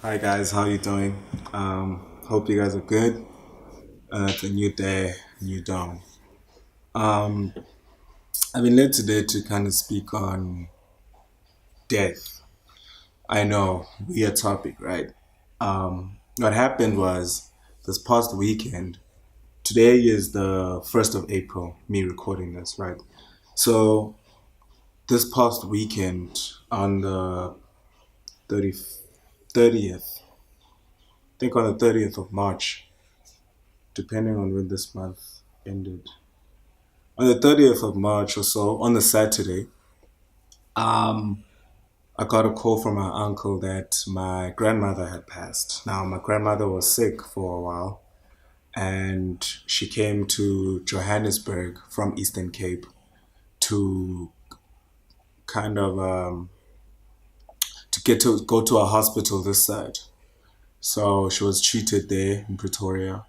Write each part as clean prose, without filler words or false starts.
Hi guys, how you doing? Hope you guys are good. It's a new day, new dawn. Um, I've been led today to kind of speak on death. I know, weird topic, right? What happened was this past weekend. Today is the 1st of April. Me recording this, right? So this past weekend on the 30, 30th, I think on the 30th of March, depending on when this month ended. On the 30th of March or so, on the Saturday, um, I got a call from my uncle that my grandmother had passed. Now, my grandmother was sick for a while, and she came to Johannesburg from Eastern Cape to kind of to get to go to a hospital this side. So she was treated there in Pretoria,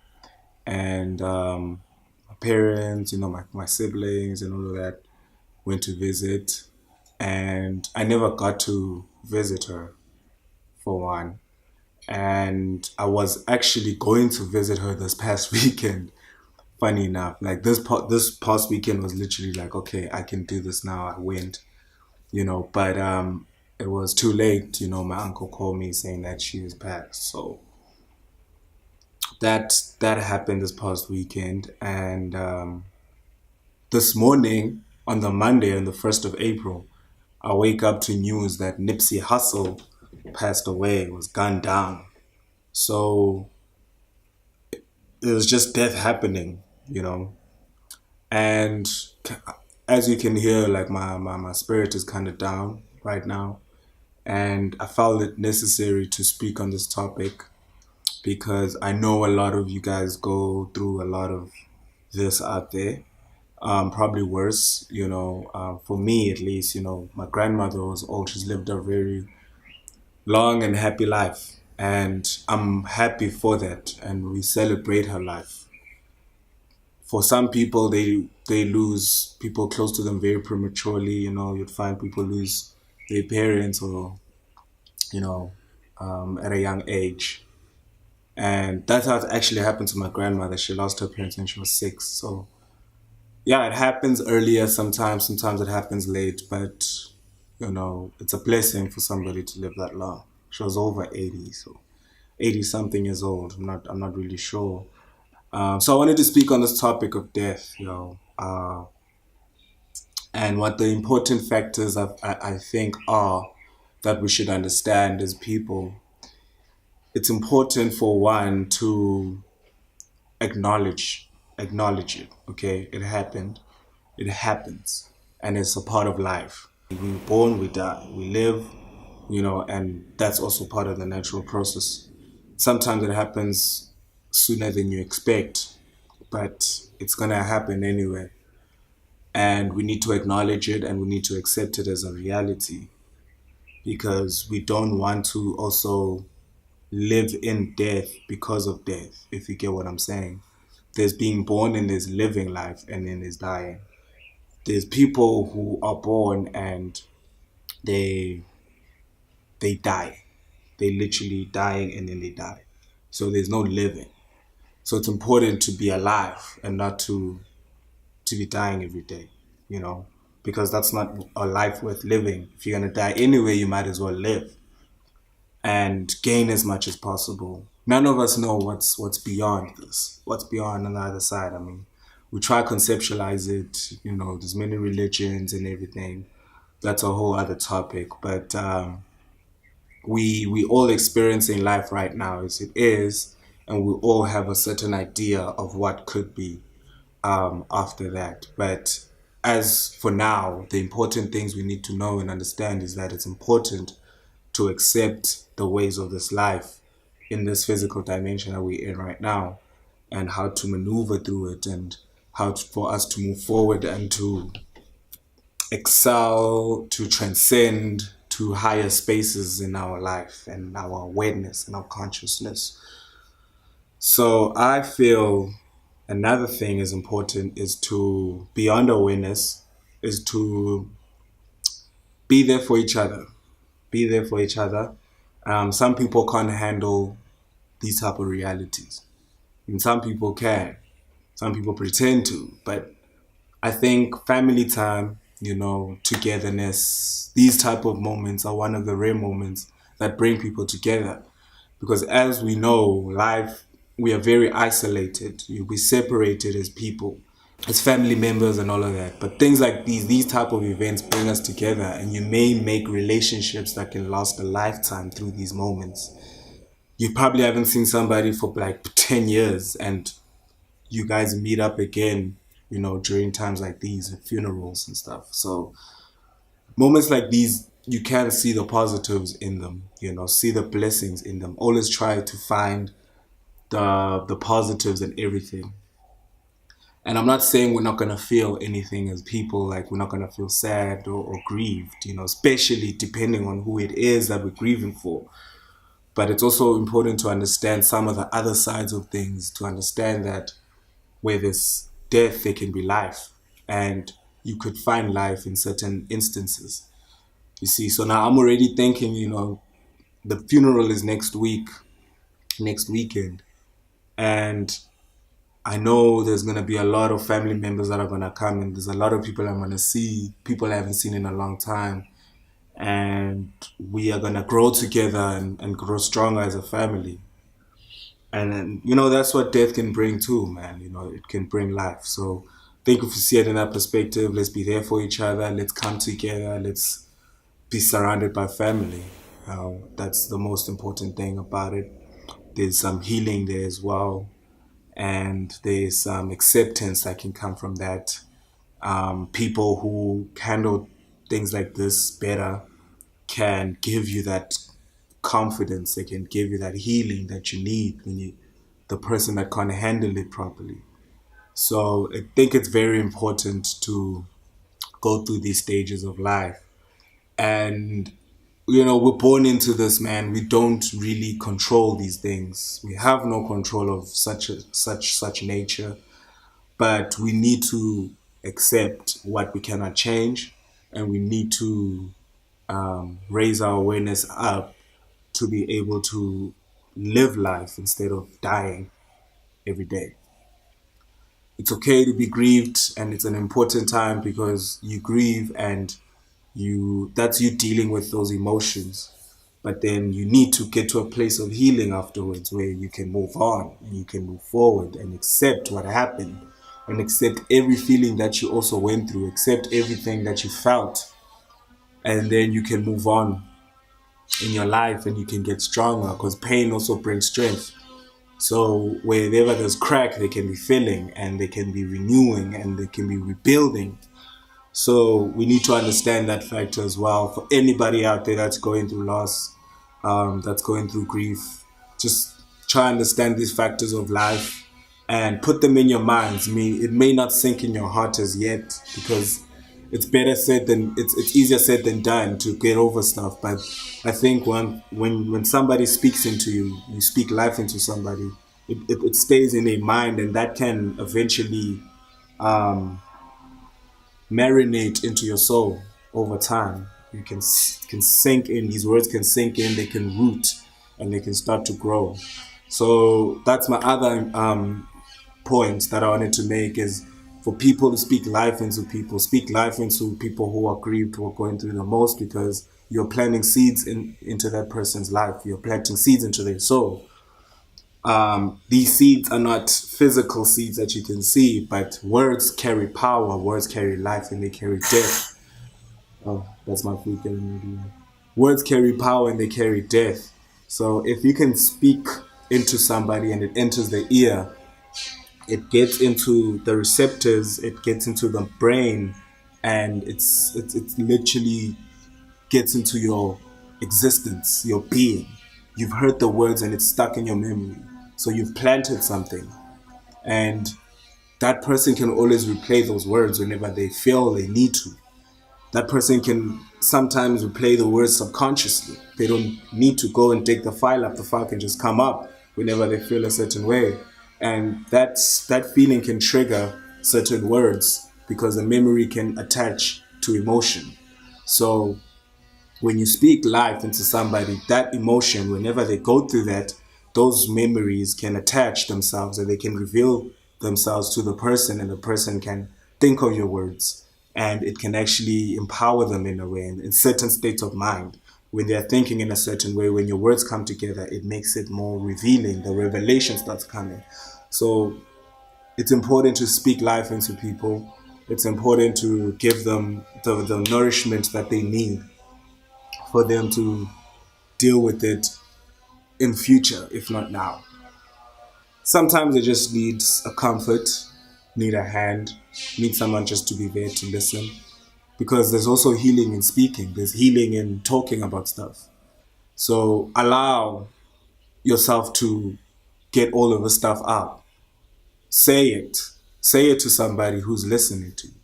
and my parents, my siblings and all of that went to visit, and I never got to visit her for one. And I was actually going to visit her this past weekend. Funny enough, like this past weekend was literally like, okay, I can do this now. I went, but it was too late. My uncle called me saying that she was passed. So that happened this past weekend, and this morning on the Monday, on the 1st of April, I wake up to news that Nipsey Hussle passed away, was gunned down. So it was just death happening. And as you can hear, like my spirit is kind of down right now. And I felt it necessary to speak on this topic because I know a lot of you guys go through a lot of this out there. Probably worse, for me at least, my grandmother was old. She's lived a very long and happy life. And I'm happy for that. And we celebrate her life. For some people, they lose people close to them very prematurely. You'd find people lose their parents or, you know, at a young age. And that's how it actually happened to my grandmother. She lost her parents when she was 6. So, yeah, it happens earlier sometimes. Sometimes it happens late. But, it's a blessing for somebody to live that long. She was over 80, so 80 something years old. I'm not really sure. So I wanted to speak on this topic of death, and what the important factors I think are that we should understand as people. It's important for one to acknowledge acknowledge it. Okay, it happened. It happens, and it's a part of life. We're born, we die, we live, and that's also part of the natural process. Sometimes it happens sooner than you expect, but it's gonna happen anyway. And we need to acknowledge it and we need to accept it as a reality because we don't want to also live in death because of death, if you get what I'm saying. There's being born and there's living life and then there's dying. There's people who are born and they they die. They literally dying and then they die. So there's no living. So it's important to be alive and not to be dying every day, you know, because that's not a life worth living. If you're gonna die anyway, you might as well live and gain as much as possible. None of us know what's beyond this, what's beyond on the other side. I mean, we try to conceptualize it, there's many religions and everything. That's a whole other topic. But we all experiencing life right now as it is, and we all have a certain idea of what could be after that. But as for now, the important things we need to know and understand is that it's important to accept the ways of this life in this physical dimension that we're in right now, and how to maneuver through it, and for us to move forward and to excel, to transcend to higher spaces in our life and our awareness and our consciousness. So I feel another thing is important is to, beyond awareness, is to be there for each other. Be there for each other. Some people can't handle these type of realities, and some people can. Some people pretend to, but I think family time, togetherness, these type of moments are one of the rare moments that bring people together. Because as we know, life, we are very isolated. We separated as people, as family members and all of that. But things like these type of events bring us together, and you may make relationships that can last a lifetime through these moments. You probably haven't seen somebody for like 10 years and you guys meet up again, during times like these and funerals and stuff. So moments like these, you can see the positives in them, see the blessings in them. Always try to find the positives in everything. And I'm not saying we're not gonna feel anything as people, like we're not gonna feel sad or grieved, especially depending on who it is that we're grieving for. But it's also important to understand some of the other sides of things, to understand that where there's death, there can be life. And you could find life in certain instances. You see, so now I'm already thinking, the funeral is next week, next weekend. And I know there's going to be a lot of family members that are going to come, and there's a lot of people I'm going to see, people I haven't seen in a long time. And we are going to grow together and grow stronger as a family. And then, that's what death can bring too, man. It can bring life. So I think if you see it in that perspective, let's be there for each other. Let's come together. Let's be surrounded by family. That's the most important thing about it. There's some healing there as well. And there's some acceptance that can come from that. People who handle things like this better can give you that confidence. They can give you that healing that you need when the person that can't handle it properly. So I think it's very important to go through these stages of life. And we're born into this, man. We don't really control these things. We have no control of such nature, but we need to accept what we cannot change, and we need to raise our awareness up to be able to live life instead of dying every day. It's okay to be grieved, and it's an important time because you grieve and that's you dealing with those emotions. But then you need to get to a place of healing afterwards where you can move on and you can move forward and accept what happened and accept every feeling that you also went through, accept everything that you felt, and then you can move on in your life and you can get stronger, because pain also brings strength. So wherever there's crack, they can be filling and they can be renewing and they can be rebuilding. So we need to understand that factor as well. For anybody out there that's going through loss, that's going through grief, just try and understand these factors of life and put them in your minds. It may not sink in your heart as yet, because it's easier said than done to get over stuff. But I think when somebody speaks into you, you speak life into somebody, it stays in their mind, and that can eventually marinate into your soul over time. You can sink in. These words can sink in. They can root, and they can start to grow. So that's my other point that I wanted to make, is for people to speak life into people. Speak life into people who are grieved, who are going through the most, because you're planting seeds into that person's life. You're planting seeds into their soul. These seeds are not physical seeds that you can see, but words carry power, words carry life, and they carry death. Oh, that's my food getting ready. Words carry power and they carry death. So if you can speak into somebody and it enters the ear, it gets into the receptors, it gets into the brain, and it's literally gets into your existence, your being. You've heard the words and it's stuck in your memory. So you've planted something, and that person can always replay those words whenever they feel they need to. That person can sometimes replay the words subconsciously. They don't need to go and dig the file up. The file can just come up whenever they feel a certain way. And that feeling can trigger certain words because the memory can attach to emotion. So when you speak life into somebody, that emotion, whenever they go through that, those memories can attach themselves and they can reveal themselves to the person, and the person can think of your words, and it can actually empower them in a way, in certain states of mind. When they're thinking in a certain way, when your words come together, it makes it more revealing. The revelation starts coming. So it's important to speak life into people. It's important to give them the nourishment that they need for them to deal with it in future, if not now. Sometimes they just need a comfort, need a hand, need someone just to be there to listen. Because there's also healing in speaking. There's healing in talking about stuff. So allow yourself to get all of the stuff out. Say it. Say it to somebody who's listening to you.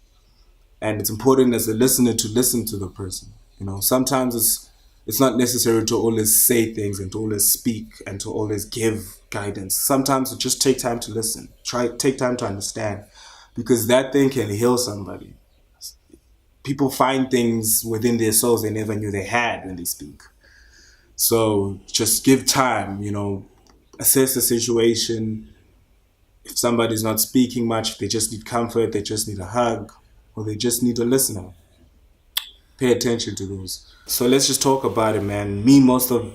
And it's important as a listener to listen to the person. Sometimes it's not necessary to always say things and to always speak and to always give guidance. Sometimes it just take time to listen. Take time to understand, because that thing can heal somebody. People find things within their souls they never knew they had when they speak. So just give time, assess the situation. If somebody's not speaking much, they just need comfort, they just need a hug, or they just need a listener. Pay attention to those. So let's just talk about it, man. Me, most of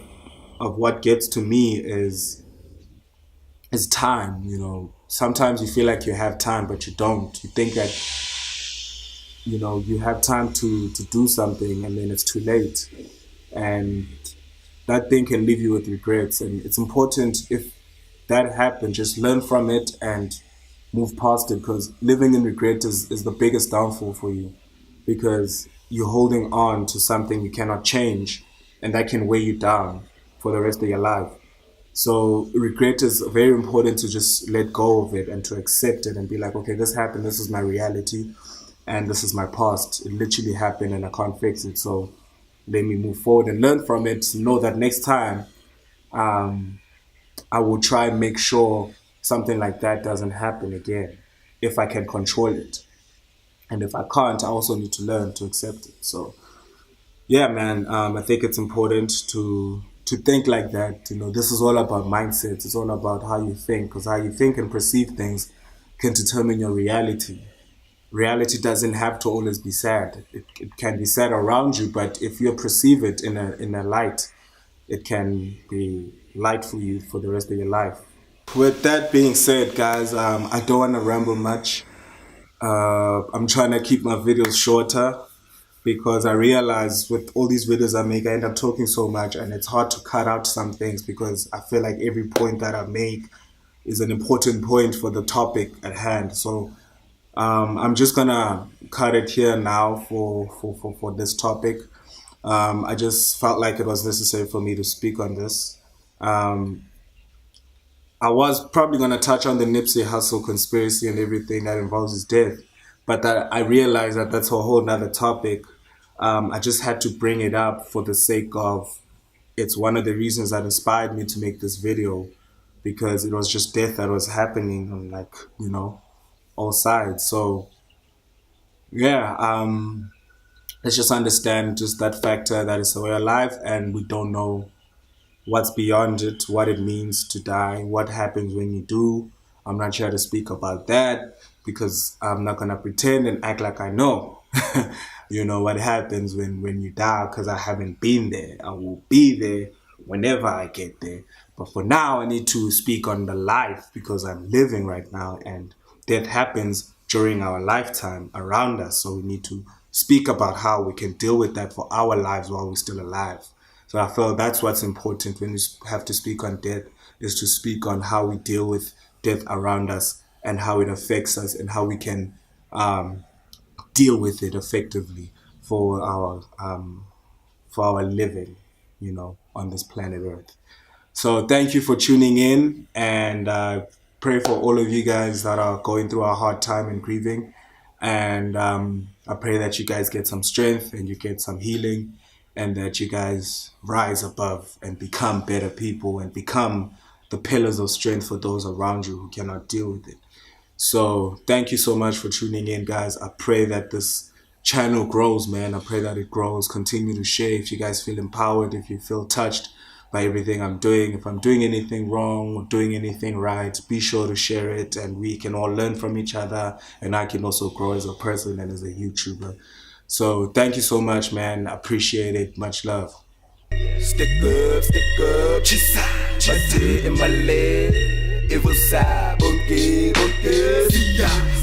what gets to me is time. Sometimes you feel like you have time, but you don't. You think that you have time to do something, and then it's too late, and that thing can leave you with regrets. And it's important, if that happens, just learn from it and move past it, because living in regret is the biggest downfall for you, because you're holding on to something you cannot change, and that can weigh you down for the rest of your life. So regret is very important, to just let go of it and to accept it and be like, okay, this happened, this is my reality, and this is my past. It literally happened and I can't fix it. So let me move forward and learn from it. Know that next time I will try and make sure something like that doesn't happen again, if I can control it. And if I can't, I also need to learn to accept it. So yeah, man, I think it's important to think like that. This is all about mindset. It's all about how you think, because how you think and perceive things can determine your reality. Reality doesn't have to always be sad. It can be sad around you, but if you perceive it in a light, it can be light for you for the rest of your life. With that being said, guys, I don't want to ramble much. I'm trying to keep my videos shorter, because I realize with all these videos I make, I end up talking so much, and it's hard to cut out some things, because I feel like every point that I make is an important point for the topic at hand. So I'm just gonna cut it here now for this topic. I just felt like it was necessary for me to speak on this. I was probably gonna touch on the Nipsey Hussle conspiracy and everything that involves his death, but that I realized that that's a whole nother topic. I just had to bring it up for the sake of, it's one of the reasons that inspired me to make this video, because it was just death that was happening on, like, all sides. So yeah, let's just understand just that factor, that is, we're alive and we don't know what's beyond it, what it means to die, what happens when you do. I'm not here to speak about that, because I'm not gonna pretend and act like I know what happens when you die, because I haven't been there. I will be there whenever I get there. But for now, I need to speak on the life, because I'm living right now, and death happens during our lifetime around us. So we need to speak about how we can deal with that for our lives while we're still alive. So I feel that's what's important when we have to speak on death, is to speak on how we deal with death around us and how it affects us, and how we can deal with it effectively for our living, on this planet Earth. So thank you for tuning in, and pray for all of you guys that are going through a hard time and grieving. And I pray that you guys get some strength and you get some healing, and that you guys rise above and become better people and become the pillars of strength for those around you who cannot deal with it. So thank you so much for tuning in, guys. I pray that this channel grows, man. I pray that it grows. Continue to share if you guys feel empowered, if you feel touched by everything I'm doing. If I'm doing anything wrong or doing anything right, be sure to share it, and we can all learn from each other, and I can also grow as a person and as a YouTuber. So thank you so much, man. I appreciate it. Much love. Stick up, my dick in my leg. It was side, boogie, boogie.